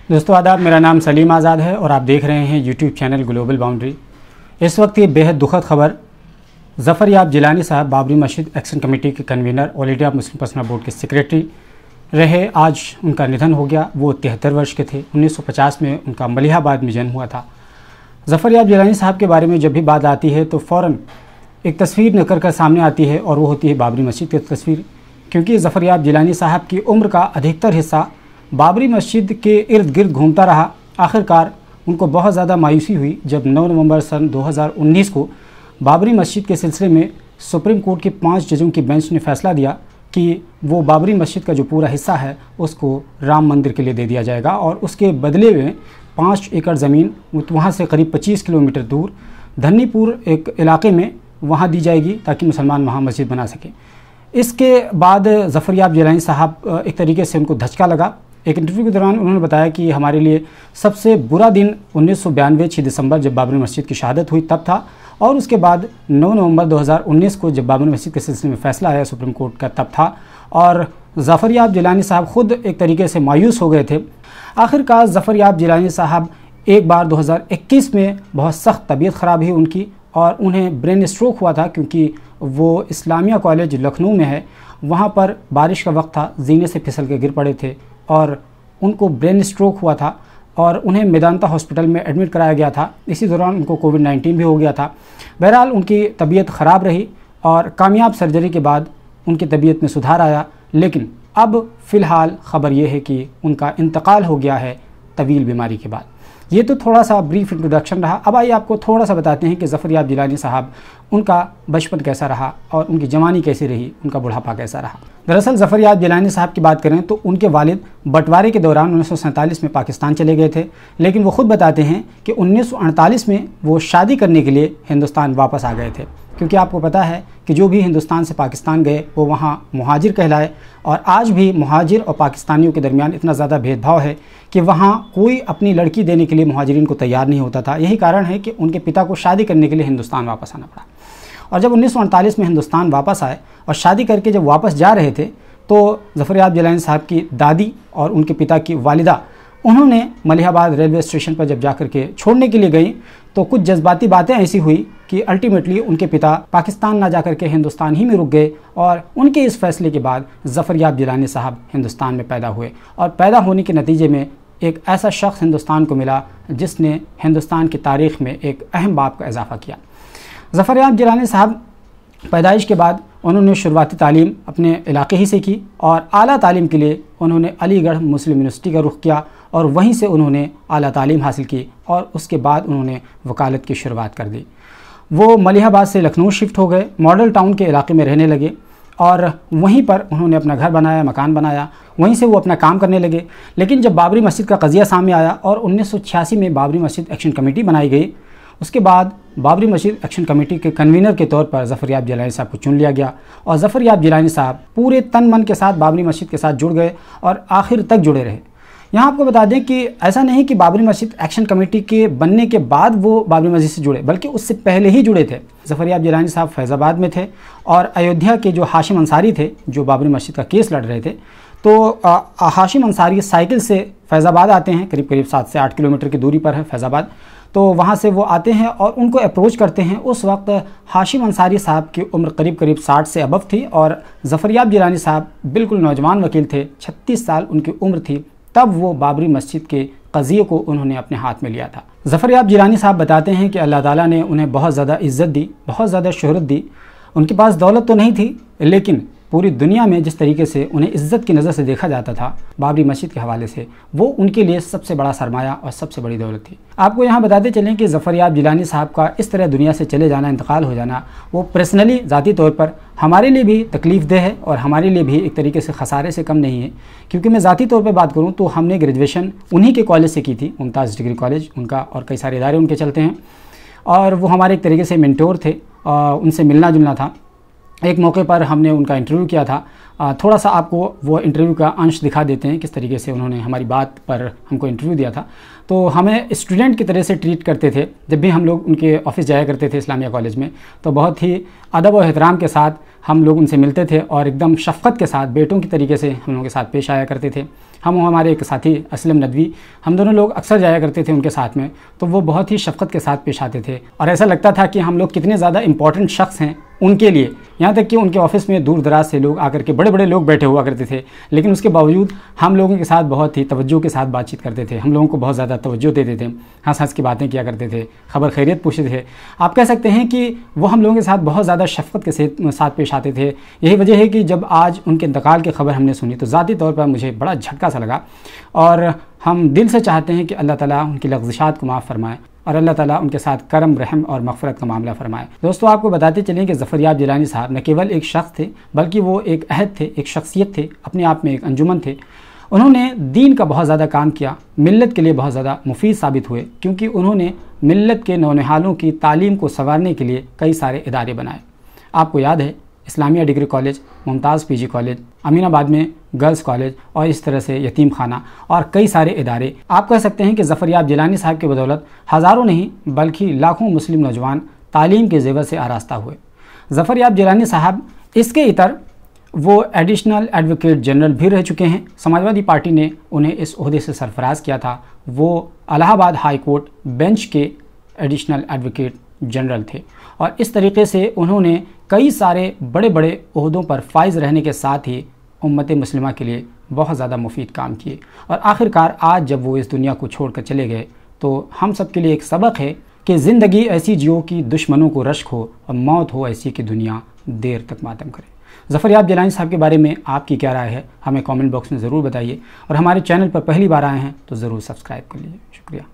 दोस्तों आदाब, मेरा नाम सलीम आज़ाद है और आप देख रहे हैं यूट्यूब चैनल ग्लोबल बाउंड्री। इस वक्त ये बेहद दुखद खबर, ज़फ़र याब जिलानी साहब बाबरी मस्जिद एक्शन कमेटी के convener, all India Muslim personal board के सेक्रेटरी रहे। आज उनका निधन हो गया। वो 73 वर्ष के थे। 1950 में उनका मलिहाबाद में जन्म हुआ था। ज़फ़र याब जिलानी साहब के बारे में जब भी बात आती है तो फ़ौरन एक तस्वीर निकल कर सामने आती है और वो होती है बाबरी मस्जिद की तस्वीर, क्योंकि ज़फ़र याब जिलानी साहब की उम्र का अधिकतर हिस्सा बाबरी मस्जिद के इर्द गिर्द घूमता रहा। आखिरकार उनको बहुत ज़्यादा मायूसी हुई जब 9 नवंबर सन 2019 को बाबरी मस्जिद के सिलसिले में सुप्रीम कोर्ट के 5 जजों की बेंच ने फैसला दिया कि वो बाबरी मस्जिद का जो पूरा हिस्सा है उसको राम मंदिर के लिए दे दिया जाएगा और उसके बदले में 5 एकड़ ज़मीन वहाँ से करीब 25 किलोमीटर दूर धन्नीपुर एक इलाके में वहाँ दी जाएगी ताकि मुसलमान वहाँ मस्जिद बना सकें। इसके बाद ज़फ़र याब जिलानी साहब एक तरीके से उनको धचका लगा। एक इंटरव्यू के दौरान उन्होंने बताया कि हमारे लिए सबसे बुरा दिन 1992 6 दिसंबर जब बाबरी मस्जिद की शहादत हुई तब था, और उसके बाद 9 नवंबर 2019 को जब बाबरी मस्जिद के सिलसिले में फ़ैसला आया सुप्रीम कोर्ट का तब था। और ज़फ़र याब जिलानी साहब ख़ुद एक तरीके से मायूस हो गए थे। आखिरकार ज़फ़र याब जिलानी साहब एक बार 2021 में बहुत सख्त तबीयत ख़राब हुई उनकी और उन्हें ब्रेन स्ट्रोक हुआ था, क्योंकि वो इस्लामिया कॉलेज लखनऊ में है। वहाँ पर बारिश का वक्त था, जीने से फिसल के गिर पड़े थे और उनको ब्रेन स्ट्रोक हुआ था और उन्हें मेदांता हॉस्पिटल में एडमिट कराया गया था। इसी दौरान उनको कोविड-19 भी हो गया था। बहरहाल उनकी तबीयत ख़राब रही और कामयाब सर्जरी के बाद उनकी तबीयत में सुधार आया, लेकिन अब फ़िलहाल ख़बर यह है कि उनका इंतकाल हो गया है तवील बीमारी के बाद। ये तो थोड़ा सा ब्रीफ इंट्रोडक्शन रहा। अब आइए आपको थोड़ा सा बताते हैं कि ज़फ़र याब जिलानी साहब उनका बचपन कैसा रहा और उनकी जवानी कैसी रही, उनका बुढ़ापा कैसा रहा। दरअसल ज़फ़र याब जिलानी साहब की बात करें तो उनके वालिद बंटवारे के दौरान 1947 में पाकिस्तान चले गए थे, लेकिन वो ख़ुद बताते हैं कि 1948 में वो शादी करने के लिए हिंदुस्तान वापस आ गए थे, क्योंकि आपको पता है कि जो भी हिंदुस्तान से पाकिस्तान गए वो वहाँ मुहाजिर कहलाए। और आज भी मुहाजिर और पाकिस्तानियों के दरमियान इतना ज़्यादा भेदभाव है कि वहाँ कोई अपनी लड़की देने के लिए मुहाजिरीन को तैयार नहीं होता था। यही कारण है कि उनके पिता को शादी करने के लिए हिंदुस्तान वापस आना पड़ा। और जब 1948 में हिंदुस्तान वापस आए और शादी करके जब वापस जा रहे थे तो ज़फ़र याब जिलानी साहब की दादी और उनके पिता की वालिदा, उन्होंने मलिहाबाद रेलवे स्टेशन पर जब जाकर के छोड़ने के लिए गई तो कुछ जज्बाती बातें ऐसी हुई कि अल्टीमेटली उनके पिता पाकिस्तान ना जाकर के हिंदुस्तान ही में रुक गए। और उनके इस फैसले के बाद ज़फ़र याब जिलानी साहब हिंदुस्तान में पैदा हुए और पैदा होने के नतीजे में एक ऐसा शख्स हिंदुस्तान को मिला जिसने हिंदुस्तान की तारीख़ में एक अहम बाब का इजाफ़ा किया। ज़फ़र याब जिलानी साहब पैदाइश के बाद उन्होंने शुरुआती तालीम अपने इलाके ही से की और आला तालीम के लिए उन्होंने अलीगढ़ मुस्लिम यूनिवर्सिटी का रुख किया और वहीं से उन्होंने आला तालीम हासिल की और उसके बाद उन्होंने वकालत की शुरुआत कर दी। वो मलिहाबाद से लखनऊ शिफ्ट हो गए, मॉडल टाउन के इलाके में रहने लगे और वहीं पर उन्होंने अपना घर बनाया, मकान बनाया, वहीं से वो अपना काम करने लगे। लेकिन जब बाबरी मस्जिद का कज़िया सामने आया और 1986 में बाबरी मस्जिद एक्शन कमेटी बनाई गई, उसके बाद बाबरी मस्जिद एक्शन कमेटी के कन्वीनर के तौर पर ज़फ़र याब जिलानी साहब को चुन लिया गया और ज़फ़र याब जिलानी साहब पूरे तन मन के साथ बाबरी मस्जिद के साथ जुड़ गए और आखिर तक जुड़े रहे। यहाँ आपको बता दें कि ऐसा नहीं कि बाबरी मस्जिद एक्शन कमेटी के बनने के बाद वो बाबरी मस्जिद से जुड़े, बल्कि उससे पहले ही जुड़े थे। ज़फ़र याब जिलानी साहब फैज़ाबाद में थे और अयोध्या के जो हाशिम अंसारी थे जो बाबरी मस्जिद का केस लड़ रहे थे, तो हाशिम अंसारी साइकिल से फैज़ाबाद आते हैं, करीब 7 से 8 किलोमीटर की दूरी पर है फैज़ाबाद। तो वहाँ से वो आते हैं और उनको अप्रोच करते हैं। उस वक्त हाशिम अंसारी साहब की उम्र करीब 60 से अबव थी और ज़फ़र याब जिलानी साहब बिल्कुल नौजवान वकील थे, 36 साल उनकी उम्र थी। तब वो बाबरी मस्जिद के क़ज़िये को उन्होंने अपने हाथ में लिया था। ज़फ़र याब जिलानी साहब बताते हैं कि अल्लाह ताला ने उन्हें बहुत ज़्यादा इज़्ज़त दी, बहुत ज़्यादा शोहरत दी। उनके पास दौलत तो नहीं थी, लेकिन पूरी दुनिया में जिस तरीके से उन्हें इज़्ज़त की नज़र से देखा जाता था बाबरी मस्जिद के हवाले से, वो उनके लिए सबसे बड़ा सरमाया और सबसे बड़ी दौलत थी। आपको यहाँ बताते चलें कि ज़फ़र याब जिलानी साहब का इस तरह दुनिया से चले जाना, इंतकाल हो जाना, वो पर्सनली ज़ाती तौर पर हमारे लिए भी तकलीफ़ देह है और हमारे लिए भी एक तरीके से ख़सारे से कम नहीं है। क्योंकि मैं ज़ाती तौर पर बात करूँ तो हमने ग्रेजुएशन उन्हीं के कॉलेज से की थी, मुमताज़ डिग्री कॉलेज उनका, और कई सारे इदारे उनके चलते हैं और वो हमारे एक तरीके से मेंटोर थे, उनसे मिलना जुलना था। एक मौके पर हमने उनका इंटरव्यू किया था। थोड़ा सा आपको वो इंटरव्यू का अंश दिखा देते हैं किस तरीके से उन्होंने हमारी बात पर हमको इंटरव्यू दिया था। तो हमें स्टूडेंट की तरह से ट्रीट करते थे। जब भी हम लोग उनके ऑफिस जाया करते थे इस्लामिया कॉलेज में, तो बहुत ही अदब और एहतराम के साथ हम लोग उनसे मिलते थे और एकदम शफ़क़त के साथ बेटों की तरीके से हम लोगों के साथ पेश आया करते थे। हम हमारे एक साथी असलम नदवी, हम दोनों लोग अक्सर जाया करते थे उनके साथ में, तो वो बहुत ही शफ़क़त के साथ पेश आते थे और ऐसा लगता था कि हम लोग कितने ज़्यादा इंपॉर्टेंट शख्स हैं उनके लिए। यहाँ तक कि उनके ऑफिस में दूर दराज से लोग आकर के, बड़े बड़े लोग बैठे हुआ करते थे, लेकिन उसके बावजूद हम लोगों के साथ बहुत ही तवज्जो के साथ बातचीत करते थे, हम लोगों को बहुत ज़्यादा तवज्जो देते थे, हंस हंस की बातें किया करते थे, खबर खैरियत पूछते थे। आप कह सकते हैं कि वो हम लोगों के साथ बहुत ज़्यादा शफ़क़त के साथ पेश आते थे। यही वजह है कि जब आज उनके इंतकाल की खबर हमने सुनी तो ज़ाती तौर पर मुझे बड़ा झटका सा लगा और हम दिल से चाहते हैं कि अल्लाह ताला उनकी लग़्ज़िशात को माफ़ फरमाए और अल्लाह ताला उनके साथ करम, रहम और मग़फ़िरत का मामला फ़रमाए। दोस्तों, आपको बताते चलें कि ज़फ़रयाब जिलानी साहब न केवल एक शख्स थे, बल्कि वो एक अहद थे, एक शख्सियत थे, अपने आप में एक अंजुमन थे। उन्होंने दीन का बहुत ज़्यादा काम किया, मिल्लत के लिए बहुत ज़्यादा मुफीद साबित हुए, क्योंकि उन्होंने मिल्लत के नौनिहालों की तालीम को संवारने के लिए कई सारे इदारे बनाए। आपको याद है, Islamia degree college, Mumtaz PG college, Aminabad में गर्ल्स कॉलेज और इस तरह से यतीम खाना और कई सारे इदारे। आप कह सकते हैं कि ज़फ़रयाब जिलानी साहब की बदौलत हज़ारों नहीं बल्कि लाखों मुस्लिम नौजवान तालीम के ज़ेवर से आरास्ता हुए। ज़फ़रयाब जिलानी साहब इसके इतर वो एडिशनल एडवोकेट जनरल भी रह चुके हैं। समाजवादी पार्टी ने उन्हें इस ओहदे से सरफराज किया था। वो इलाहाबाद हाई कोर्ट बेंच के एडिशनल एडवोकेट जनरल थे और इस तरीके से उन्होंने कई सारे बड़े बड़े ओहदों पर फाइज रहने के साथ ही उम्मत मुस्लिमा के लिए बहुत ज़्यादा मुफीद काम किए। और आखिरकार आज जब वो इस दुनिया को छोड़कर चले गए तो हम सब के लिए एक सबक है कि ज़िंदगी ऐसी जियो कि दुश्मनों को रश्क हो और मौत हो ऐसी कि दुनिया देर तक मातम करे। ज़फ़रयाब जिलानी साहब के बारे में आपकी क्या राय है, हमें कमेंट बॉक्स में ज़रूर बताइए और हमारे चैनल पर पहली बार आए हैं तो ज़रूर सब्सक्राइब कर लीजिए। शुक्रिया।